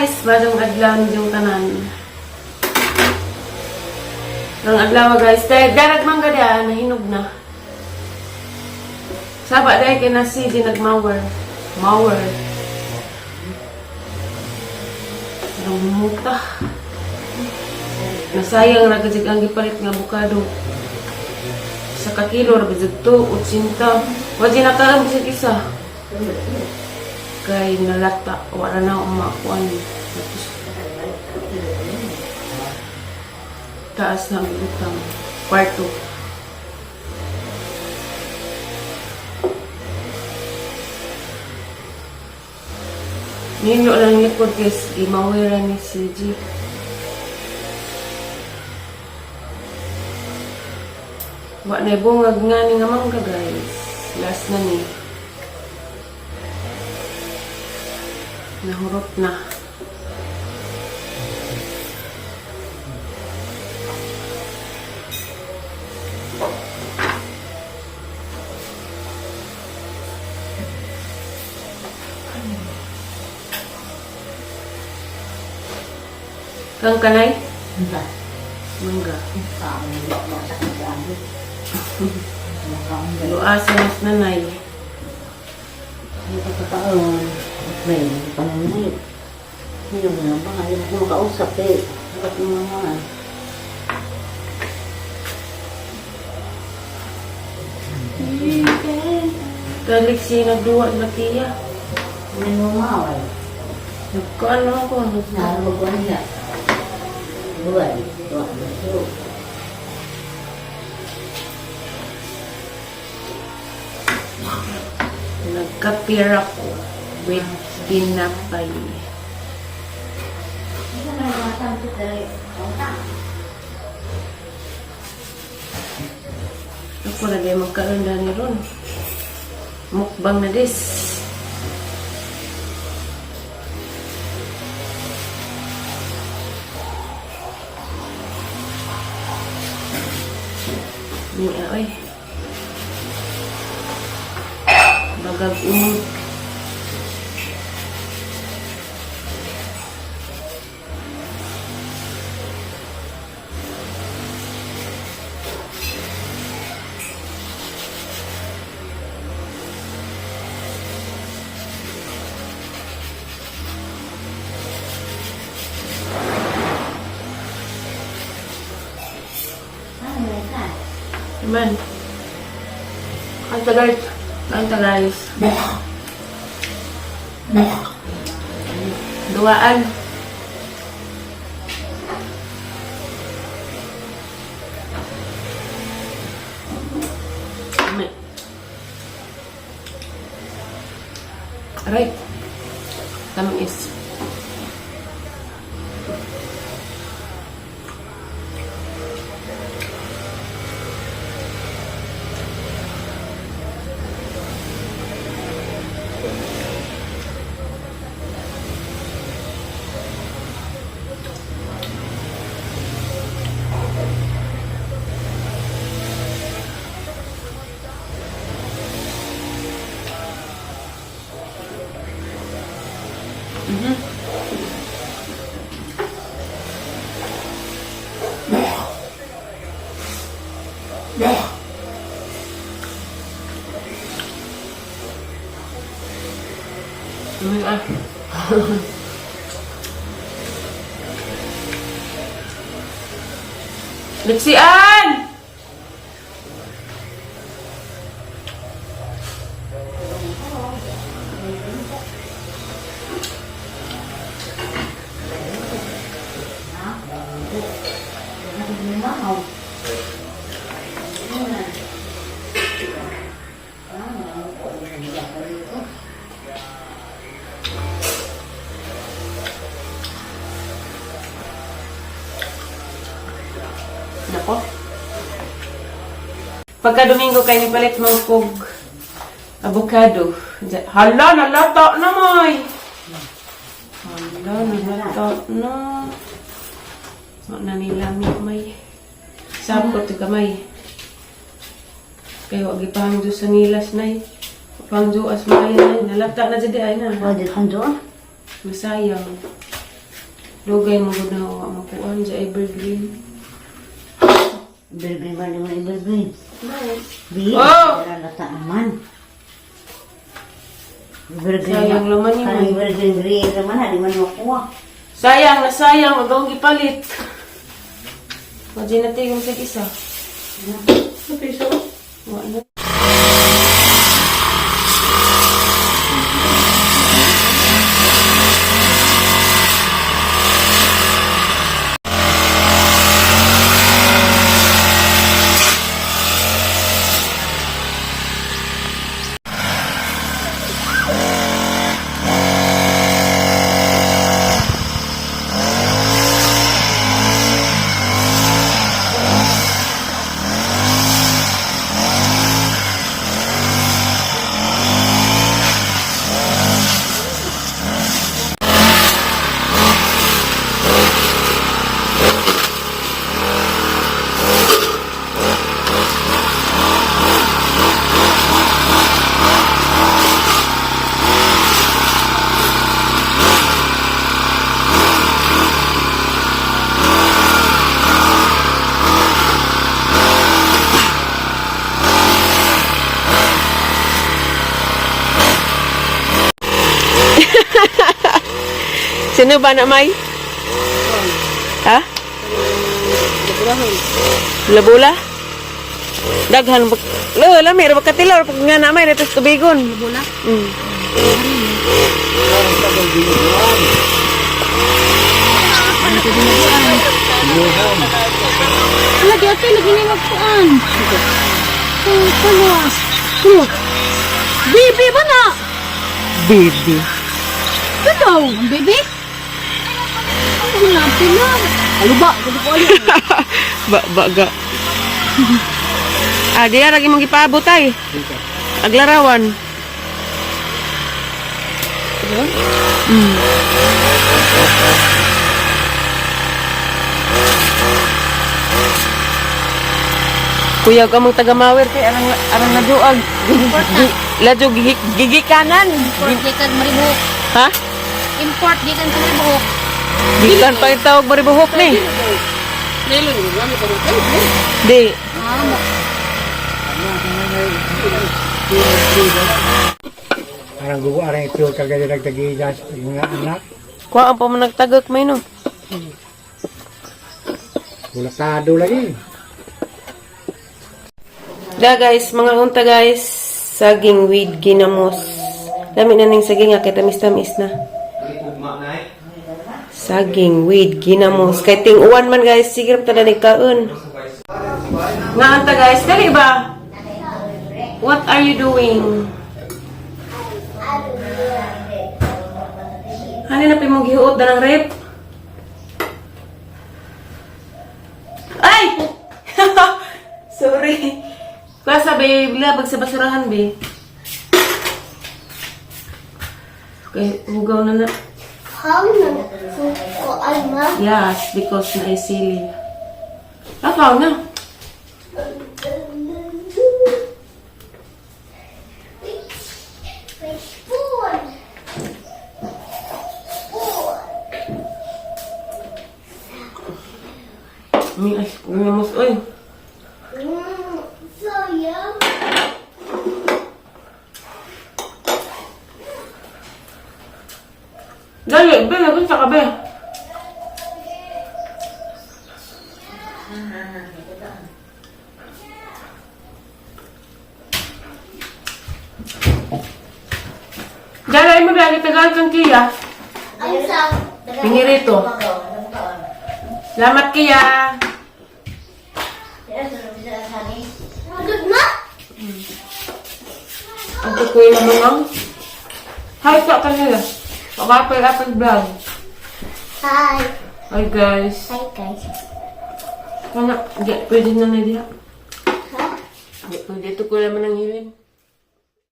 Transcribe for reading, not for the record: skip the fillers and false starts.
guys, bagong adlaw ni yung tanan. Ang adlaw guys, darag man gada nahinog na. Saba dahil kay nasi di nagmower. Mower. Ang muta. Nasayang ra gid ang gipalit nga bukado. Sa kakilo ra gid to 80. Wa di nakaam bisag isa. Kay nalata wala na umakuan. Taas ng utang. Kwarto. Ninyo lang likod guys, gimawira ni si G. Wa na bungag nga ni nga mangga guys. Last na ni. Nahurot na. Kang kanay? Mangga. Mangga. Luasa mas nanay. Hindi ka kataon. May pananay. Hindi mo na ba? Hindi mo makausap eh. Bakit mo naman? Galik si nagduwa na tiya. Hindi mo mawal. Nagkaano ako. Narabaguan niya. Buwan. Buwan. Buwan. Nagka-pair ako with tinapay. Ako na din magkaroon na ni Ron. Mukbang na dis. Niya, oy. Bagag umog. Aman. Kanta guys. Duaan. Aray. Tamis. Liksian! Nako. Pagka Domingo kayo nipalit mong kog avocado. Hala, nalata na may. Hala, nalata na. Nanilamit may. Sapot ka may. Kaya wag ipahangjo sa nilas na eh. Pangjo as may na. Nalata na jadi ay na. Wajib hanjo? Masayang. Dugay mo gud na wa makuan sa evergreen. Evergreen ba naman evergreen? Di, Oh! lata naman. Evergreen Sayang laman yun. Parang evergreen green naman, hindi man makuha. Sayang na sayang, wag akong gipalit. Wadi na tigong sa isa. Sa piso? Wala. Sino ba na may? Ha? Bula-bula? Daghan ba? Lo, lami, ra bakatilaw pag nga na may retos tubigon. Bula? Lagi ate, lagi ni magpuan. Paluwas. Tulog. Bibi ba na? Baby. Ikaw, ang bibi? Ano na, pilang. Aluba, gusto ko aluba. Baga. Diya lagi mong ipaabot ay. Aglarawan. Kuya ka mong taga-mawer kay arang naduag. Ladyo gigikanan. Import, di kan maribuhok. Ha? Import, di kan maribuhok. Gikan pa yung tawag maribuhok ni. Di. Arang gugo arang ito kagaya nagtagigas mga anak. Kuha ang pa mo nagtagak may no. Bulatado lagi. Da guys, mga unta guys, saging with ginamos. Dami na ning saging nga kay tamis-tamis na. Saging with ginamos. Kay ting uwan man guys, sige ta na kaon. Nga anta guys, dali ba? What are you doing? Hani na pa mong gihuot na ng rep? Ay! Sorry. Kaya sabi, bilabag sa basurahan, be. Okay, hugaw na na. How na ko alma? Yes, because na ay sili. Akaw na. Spoon. Ay, ginamos, oy. So yum. Dali, be, lagun sa kabe. Dali, mo ba, tagal kang kiya. Ang sa Pinirito. Salamat kiya. Good na? Ang tukoy na mga. Hi, ka kanila. Pag-apple vlog. Hi. Hi, guys. Hi guys. Kana, pwede na na diya. Ha? Pwede ito ko naman ang hiwin.